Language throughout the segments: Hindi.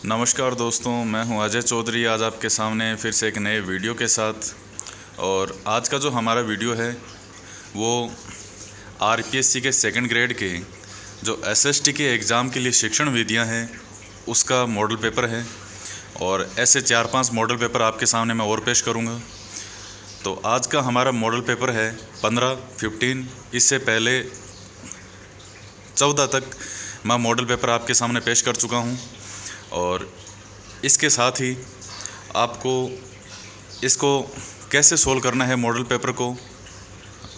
नमस्कार दोस्तों, मैं हूं अजय चौधरी। आज आपके सामने फिर से एक नए वीडियो के साथ। और आज का जो हमारा वीडियो है वो आरपीएससी के सेकंड ग्रेड के जो एसएसटी के एग्ज़ाम के लिए शिक्षण विधियां हैं उसका मॉडल पेपर है। और ऐसे 4-5 मॉडल पेपर आपके सामने मैं और पेश करूंगा। तो आज का हमारा मॉडल पेपर है 15, इससे पहले 14 तक मैं मॉडल पेपर आपके सामने पेश कर चुका हूं। और इसके साथ ही आपको इसको कैसे सोल्व करना है मॉडल पेपर को,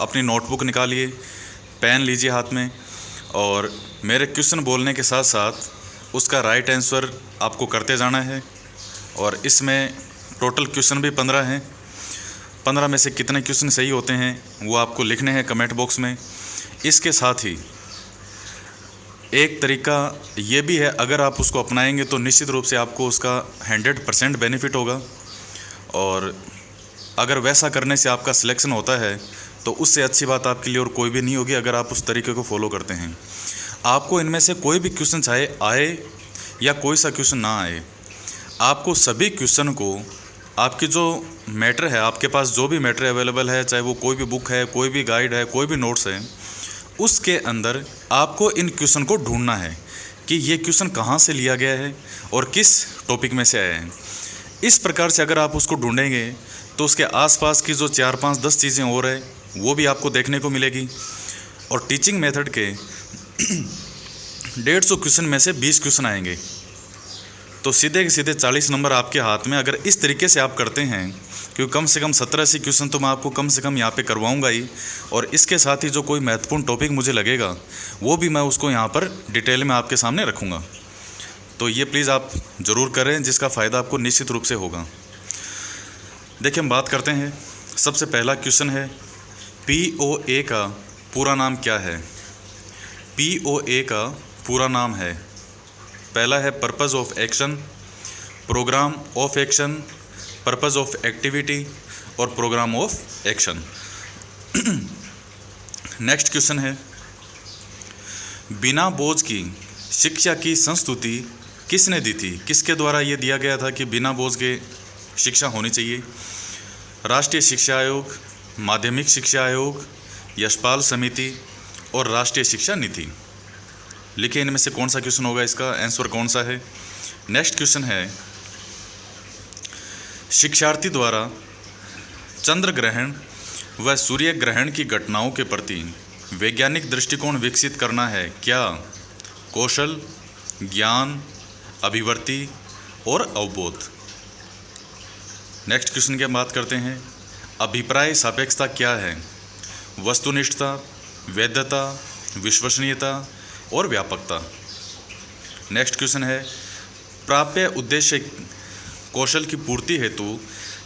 अपनी नोटबुक निकालिए, पेन लीजिए हाथ में और मेरे क्वेश्चन बोलने के साथ साथ उसका राइट आंसर आपको करते जाना है। और इसमें टोटल क्वेश्चन भी 15 हैं। 15 में से कितने क्वेश्चन सही होते हैं वो आपको लिखने हैं कमेंट बॉक्स में। इसके साथ ही एक तरीका ये भी है, अगर आप उसको अपनाएंगे तो निश्चित रूप से आपको उसका 100% बेनिफिट होगा। और अगर वैसा करने से आपका सिलेक्शन होता है तो उससे अच्छी बात आपके लिए और कोई भी नहीं होगी अगर आप उस तरीके को फॉलो करते हैं। आपको इनमें से कोई भी क्वेश्चन चाहे आए या कोई सा क्वेश्चन ना आए, आपको सभी क्वेश्चन को आपकी जो मैटर है, आपके पास जो भी मैटर अवेलेबल है, चाहे वो कोई भी बुक है, कोई भी गाइड है, कोई भी नोट्स है, उसके अंदर आपको इन क्वेश्चन को ढूंढना है कि ये क्वेश्चन कहाँ से लिया गया है और किस टॉपिक में से आया है। इस प्रकार से अगर आप उसको ढूंढेंगे तो उसके आसपास की जो 4-5-10 चीज़ें और है वो भी आपको देखने को मिलेगी। और टीचिंग मेथड के 150 क्वेश्चन में से 20 क्वेश्चन आएंगे, तो सीधे के सीधे 40 नंबर आपके हाथ में। अगर इस तरीके से आप करते हैं, क्योंकि कम से कम 17-80 क्वेश्चन तो मैं आपको कम से कम यहाँ पे करवाऊंगा ही। और इसके साथ ही जो कोई महत्वपूर्ण टॉपिक मुझे लगेगा वो भी मैं उसको यहाँ पर डिटेल में आपके सामने रखूँगा। तो ये प्लीज़ आप ज़रूर करें, जिसका फ़ायदा आपको निश्चित रूप से होगा। देखिए, हम बात करते हैं। सबसे पहला क्वेश्चन है, POA का पूरा नाम क्या है। POA का पूरा नाम है, पहला है purpose of action, program of action, purpose of activity और program of action. Next question है, बिना बोझ की शिक्षा की संस्तुति किसने दी थी। किसके द्वारा ये दिया गया था कि बिना बोझ के शिक्षा होनी चाहिए। राष्ट्रीय शिक्षा आयोग, माध्यमिक शिक्षा आयोग, यशपाल समिति और राष्ट्रीय शिक्षा नीति। लिखिए इनमें से कौन सा क्वेश्चन होगा, इसका आंसर कौन सा है। नेक्स्ट क्वेश्चन है, शिक्षार्थी द्वारा चंद्र ग्रहण व सूर्य ग्रहण की घटनाओं के प्रति वैज्ञानिक दृष्टिकोण विकसित करना है क्या। कौशल, ज्ञान, अभिवर्ती और अवबोध। नेक्स्ट क्वेश्चन की हम बात करते हैं, अभिप्राय सापेक्षता क्या है। वस्तुनिष्ठता, वैधता, विश्वसनीयता और व्यापकता। नेक्स्ट क्वेश्चन है, प्राप्य उद्देश्य कौशल की पूर्ति हेतु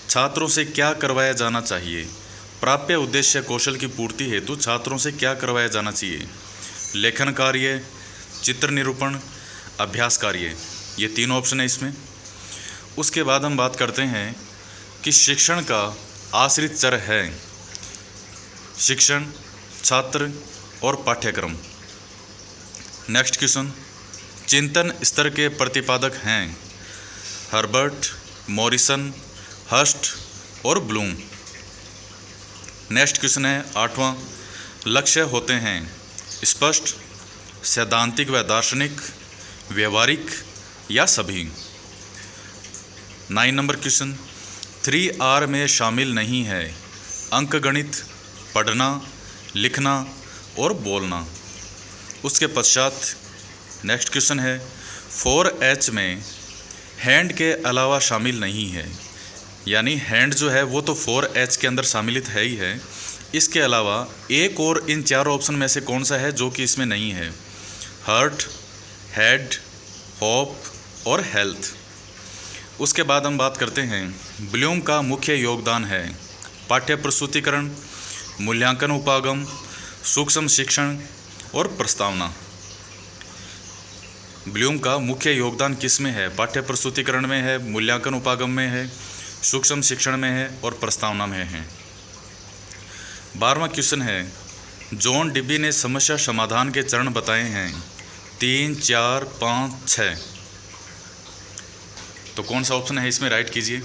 छात्रों से क्या करवाया जाना चाहिए। प्राप्य उद्देश्य कौशल की पूर्ति हेतु छात्रों से क्या करवाया जाना चाहिए। लेखन कार्य, चित्र निरूपण, अभ्यास कार्य, ये 3 ऑप्शन है इसमें। उसके बाद हम बात करते हैं कि शिक्षण का आश्रित चर है शिक्षण, छात्र और पाठ्यक्रम। नेक्स्ट क्वेश्चन, चिंतन स्तर के प्रतिपादक हैं हर्बर्ट, मॉरिसन, हर्स्ट और ब्लूम। नेक्स्ट क्वेश्चन है 8वां, लक्ष्य होते हैं स्पष्ट, सैद्धांतिक व दार्शनिक, व्यवहारिक या सभी। 9 नंबर क्वेश्चन, 3R में शामिल नहीं है अंकगणित, पढ़ना, लिखना और बोलना। उसके पश्चात नेक्स्ट क्वेश्चन है, 4H में हैंड के अलावा शामिल नहीं है। यानी हैंड जो है वो तो 4H के अंदर शामिलित है ही है, इसके अलावा एक और इन 4 ऑप्शन में से कौन सा है जो कि इसमें नहीं है। हर्ट, हेड, होप और हेल्थ। उसके बाद हम बात करते हैं, ब्लूम का मुख्य योगदान है पाठ्य प्रस्तुतिकरण, मूल्यांकन उपागम, सूक्ष्म शिक्षण और प्रस्तावना। ब्लूम का मुख्य योगदान किस में है। पाठ्य प्रस्तुतिकरण में है, मूल्यांकन उपागम में है, सूक्ष्म शिक्षण में है और प्रस्तावना में है। 12वां क्वेश्चन है, जॉन डिबी ने समस्या समाधान के चरण बताए हैं 3, 4, 5, 6। तो कौन सा ऑप्शन है इसमें राइट कीजिए।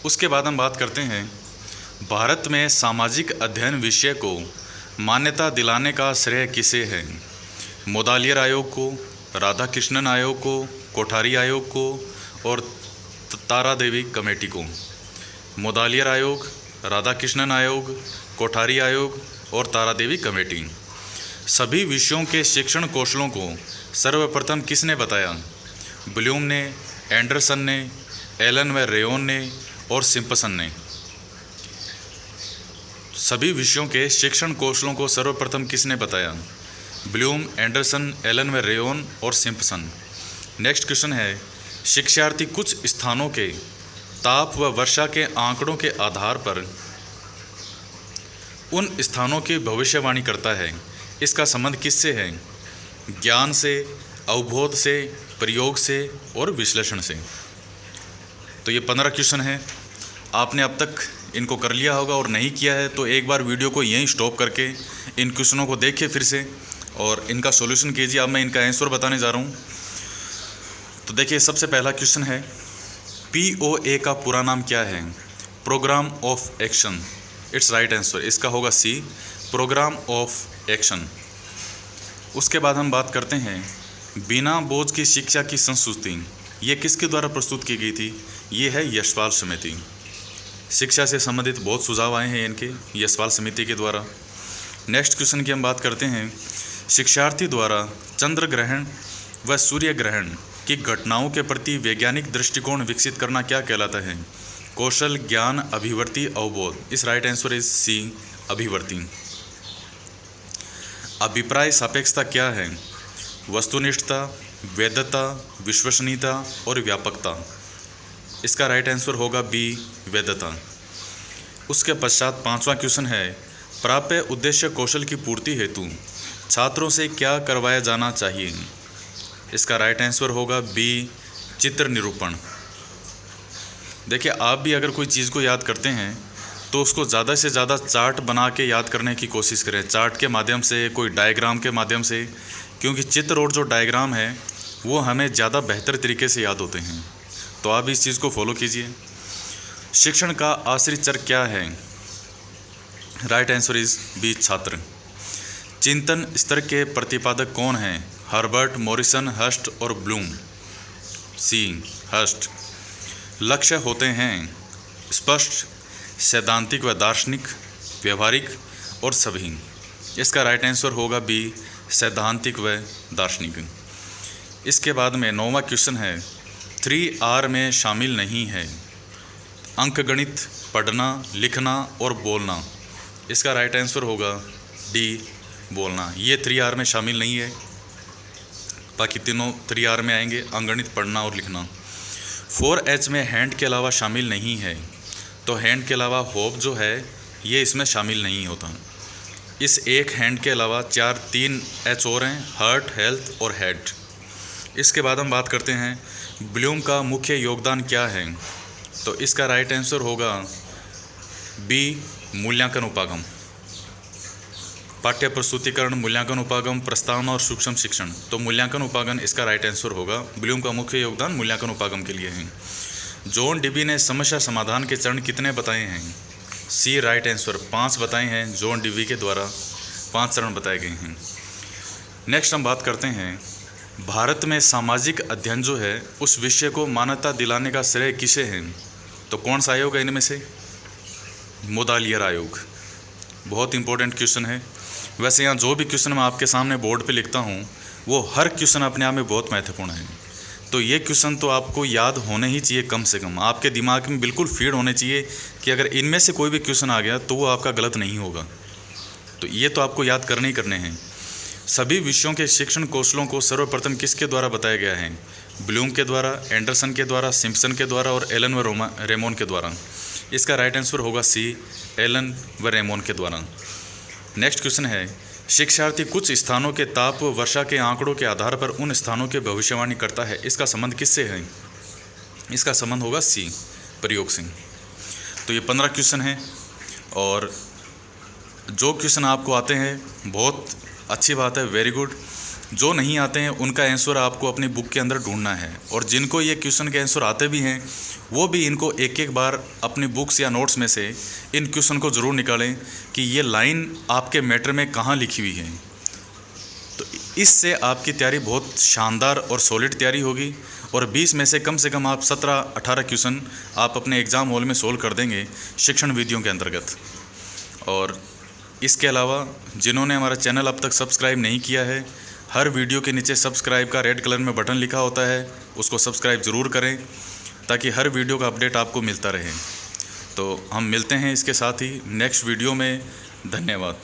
उसके बाद हम बात करते हैं भारत में सामाजिक अध्ययन विषय को मान्यता दिलाने का श्रेय किसे है। मोदालियर आयोग को, राधाकृष्णन आयोग को, कोठारी आयोग को और तारा देवी कमेटी को। मोदालियर आयोग, राधाकृष्णन आयोग, कोठारी आयोग और तारा देवी कमेटी। सभी विषयों के शिक्षण कौशलों को सर्वप्रथम किसने बताया। ब्लूम ने, एंडरसन ने, एलन व रेयोन ने और सिम्पसन ने। सभी विषयों के शिक्षण कौशलों को सर्वप्रथम किसने बताया। ब्लूम, एंडरसन, एलन व रेयोन और सिम्पसन। नेक्स्ट क्वेश्चन है शिक्षार्थी कुछ स्थानों के ताप व वर्षा के आंकड़ों के आधार पर उन स्थानों की भविष्यवाणी करता है। इसका संबंध किससे है। ज्ञान से, अवबोध से, प्रयोग से और विश्लेषण से। तो ये 15 क्वेश्चन हैं। आपने अब तक इनको कर लिया होगा और नहीं किया है तो एक बार वीडियो को यहीं स्टॉप करके इन क्वेश्चनों को देखिए फिर से और इनका सॉल्यूशन कीजिए। अब मैं इनका आंसर बताने जा रहा हूँ। तो देखिए सबसे पहला क्वेश्चन है POA का पूरा नाम क्या है। Programme of action. It's right answer. इसका होगा सी, प्रोग्राम ऑफ एक्शन। उसके बाद हम बात करते हैं बिना बोझ की शिक्षा की संस्तुति। ये किसके द्वारा प्रस्तुत की गई थी। ये है यशपाल समिति। शिक्षा से संबंधित बहुत सुझाव आए हैं इनके यशपाल समिति के द्वारा। नेक्स्ट क्वेश्चन की हम बात करते हैं शिक्षार्थी द्वारा चंद्र ग्रहण व सूर्य ग्रहण की घटनाओं के प्रति वैज्ञानिक दृष्टिकोण विकसित करना क्या कहलाता है। कौशल, ज्ञान, अभिवर्ती, अवबोध। इस राइट आंसर इज सी, अभिवर्ती। अभिप्राय सापेक्षता क्या है। वस्तुनिष्ठता, वैधता, विश्वसनीयता और व्यापकता। इसका राइट आंसर होगा बी, वैधता। उसके पश्चात 5वां क्वेश्चन है प्राप्य उद्देश्य कौशल की पूर्ति हेतु छात्रों से क्या करवाया जाना चाहिए। इसका राइट आंसर होगा बी, चित्र निरूपण। देखिए आप भी अगर कोई चीज़ को याद करते हैं तो उसको ज़्यादा से ज़्यादा चार्ट बना के याद करने की कोशिश करें। चार्ट के माध्यम से, कोई डायग्राम के माध्यम से, क्योंकि चित्र और जो डायग्राम है वो हमें ज़्यादा बेहतर तरीके से याद होते हैं। तो आप इस चीज़ को फॉलो कीजिए। शिक्षण का आश्रित चर क्या है। राइट आंसर इज बी, छात्र। चिंतन स्तर के प्रतिपादक कौन हैं। हर्बर्ट, मॉरिसन, हर्स्ट और ब्लूम। सी, हर्स्ट। लक्ष्य होते हैं स्पष्ट, सैद्धांतिक व दार्शनिक, व्यवहारिक और सभी। इसका राइट आंसर होगा बी, सैद्धांतिक व दार्शनिक। इसके बाद में 9वां क्वेश्चन है 3R में शामिल नहीं है। अंकगणित, पढ़ना, लिखना और बोलना। इसका राइट आंसर होगा डी, बोलना। ये 3R में शामिल नहीं है, बाकी तीनों 3R में आएंगे, अंकगणित, पढ़ना और लिखना। 4H में हैंड के अलावा शामिल नहीं है। तो हैंड के अलावा होप जो है ये इसमें शामिल नहीं होता। इस एक हैंड के अलावा 3 H और हैं, हार्ट, हेल्थ और हेड। इसके बाद हम बात करते हैं ब्लूम का मुख्य योगदान क्या है। तो इसका राइट आंसर होगा बी, मूल्यांकन उपागम। पाठ्य प्रस्तुतिकरण, मूल्यांकन उपागम, प्रस्तावना और सूक्ष्म शिक्षण। तो मूल्यांकन उपागम इसका राइट आंसर होगा। ब्लूम का मुख्य योगदान मूल्यांकन उपागम के लिए है। जॉन डीबी ने समस्या समाधान के चरण कितने बताए हैं। सी, राइट आंसर 5 बताए हैं। जॉन डीबी के द्वारा 5 चरण बताए गए हैं। नेक्स्ट हम बात करते हैं भारत में सामाजिक अध्ययन जो है उस विषय को मान्यता दिलाने का श्रेय किसे है। तो कौन सा आयोग है इनमें से। मोदालियर आयोग। बहुत इंपॉर्टेंट क्वेश्चन है। वैसे यहाँ जो भी क्वेश्चन मैं आपके सामने बोर्ड पे लिखता हूँ वो हर क्वेश्चन अपने आप में बहुत महत्वपूर्ण है। तो ये क्वेश्चन तो आपको याद होने ही चाहिए, कम से कम आपके दिमाग में बिल्कुल फीड होने चाहिए कि अगर इनमें से कोई भी क्वेश्चन आ गया तो वो आपका गलत नहीं होगा। तो ये तो आपको याद करने ही करने हैं। सभी विषयों के शिक्षण कौशलों को सर्वप्रथम किसके द्वारा बताया गया है। ब्लूम के द्वारा, एंडरसन के द्वारा, सिम्पसन के द्वारा और एलन व रेमोन के द्वारा। इसका राइट आंसर होगा सी, एलन व रेमोन के द्वारा। नेक्स्ट क्वेश्चन है शिक्षार्थी कुछ स्थानों के ताप व वर्षा के आंकड़ों के आधार पर उन स्थानों की भविष्यवाणी करता है। इसका संबंध किससे है। इसका संबंध होगा सी, प्रयोग से। तो ये 15 क्वेश्चन हैं और जो क्वेश्चन आपको आते हैं बहुत अच्छी बात है, वेरी गुड। जो नहीं आते हैं उनका आंसर आपको अपनी बुक के अंदर ढूंढना है, और जिनको ये क्वेश्चन के आंसर आते भी हैं वो भी इनको एक एक बार अपनी बुक्स या नोट्स में से इन क्वेश्चन को ज़रूर निकालें कि ये लाइन आपके मैटर में कहाँ लिखी हुई है। तो इससे आपकी तैयारी बहुत शानदार और सॉलिड तैयारी होगी, और 20 में से कम आप 17-18 क्वेश्चन आप अपने एग्ज़ाम हॉल में सोल्व कर देंगे शिक्षण विधियों के अंतर्गत। और इसके अलावा जिन्होंने हमारा चैनल अब तक सब्सक्राइब नहीं किया है, हर वीडियो के नीचे सब्सक्राइब का रेड कलर में बटन लिखा होता है, उसको सब्सक्राइब ज़रूर करें ताकि हर वीडियो का अपडेट आपको मिलता रहे। तो हम मिलते हैं इसके साथ ही नेक्स्ट वीडियो में। धन्यवाद।